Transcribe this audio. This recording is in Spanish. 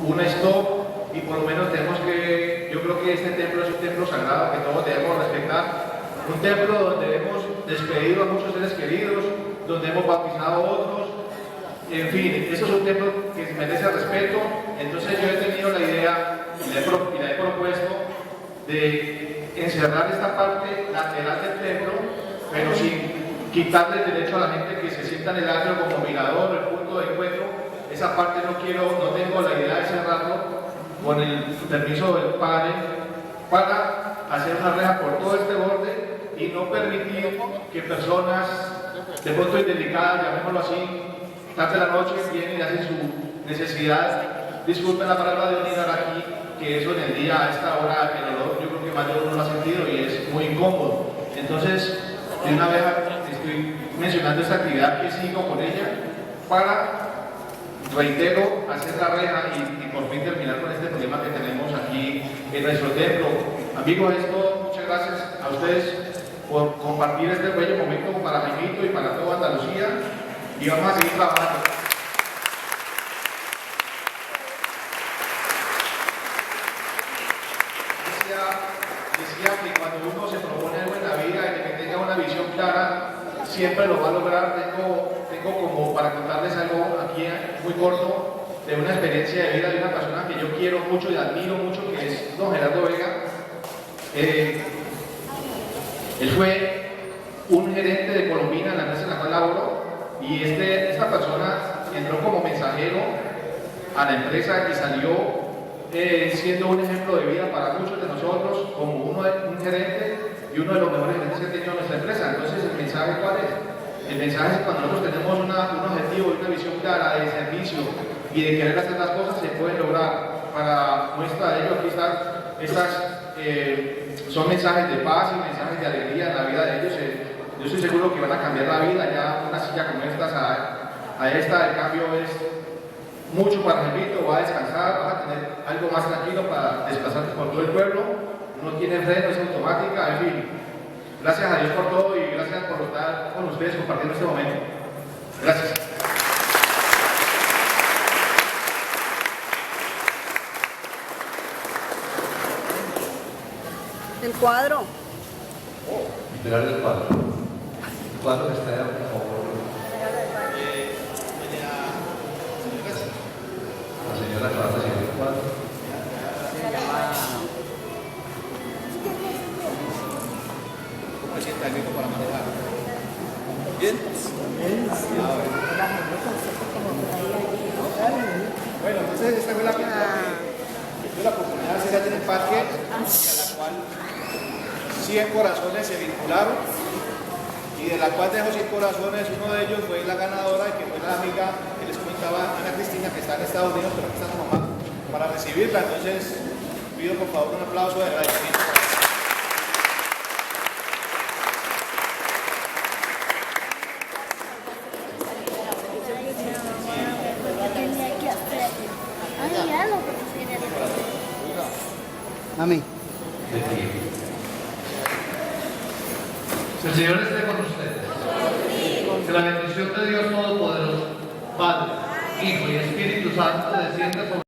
un stop y por lo menos tenemos que, yo creo que este templo es un templo sagrado que todos debemos respetar, un templo donde hemos despedido a muchos seres queridos, donde hemos bautizado a otros, en fin, eso es un templo que merece respeto. Entonces yo he tenido la idea y la he propuesto de encerrar esta parte lateral del templo, pero sin quitarle el derecho a la gente que se sienta en el atrio como mirador, el punto de encuentro. Esa parte no tengo la idea de cerrarlo con el permiso del padre para hacer una reja por todo este borde y no permitir que personas de pronto indelicadas, llamémoslo así, tarde de la noche vienen y hacen su necesidad. Disculpen la palabra de orinar aquí, que eso en el día a esta hora el olor yo creo que más de uno lo ha sentido y es muy incómodo. Entonces, de una vez estoy mencionando esta actividad que sigo con ella para, reitero, hacer la reja y por fin terminar con este problema que tenemos aquí en nuestro templo. Amigos, esto, muchas gracias a ustedes por compartir este bello momento para Jaimito y para toda Andalucía, y vamos a seguir trabajando. Decía que cuando uno se propone algo en la vida y que tenga una visión clara, siempre lo va a lograr. Tengo como para contarles algo aquí muy corto de una experiencia de vida de una persona que yo quiero mucho y admiro mucho, que es don Gerardo Vega. Él fue un gerente de Colombina en la empresa en la cual laboró, y esta persona entró como mensajero a la empresa y salió siendo un ejemplo de vida para muchos de nosotros, como un gerente y uno de los mejores gerentes que ha tenido nuestra empresa. Entonces, ¿el mensaje cuál es? El mensaje es que cuando nosotros tenemos un objetivo y una visión clara de servicio y de querer hacer las cosas, se pueden lograr. Para muestra de ello, aquí están son mensajes de paz y mensajes de alegría en la vida de ellos. Yo estoy seguro que van a cambiar la vida. Ya una silla como esta a esta, el cambio es mucho para Jaimito. Va a descansar, vas a tener algo más tranquilo para desplazarte por todo el pueblo. No tiene freno, es automática, en fin. Gracias a Dios por todo y gracias por estar con ustedes compartiendo este momento. Gracias. El cuadro. Esperar el cuadro. El cuadro que está ahí, por favor. La señora que va a recibir el cuadro. ¿Cómo se sienta el grito para manejar? ¿Bien? Bueno, entonces esta fue la pintura que tuve la oportunidad de hacer allí en el parque, y a la cual 100 corazones se vincularon, y de la cual de esos 100 corazones, uno de ellos fue la ganadora, que fue la amiga que les comentaba, Ana Cristina, que está en Estados Unidos, pero aquí está su mamá para recibirla. Entonces pido por favor un aplauso de agradecimiento. Amén. El Señor esté con ustedes. Que la bendición de Dios Todopoderoso, Padre, Hijo y Espíritu Santo descienda sobre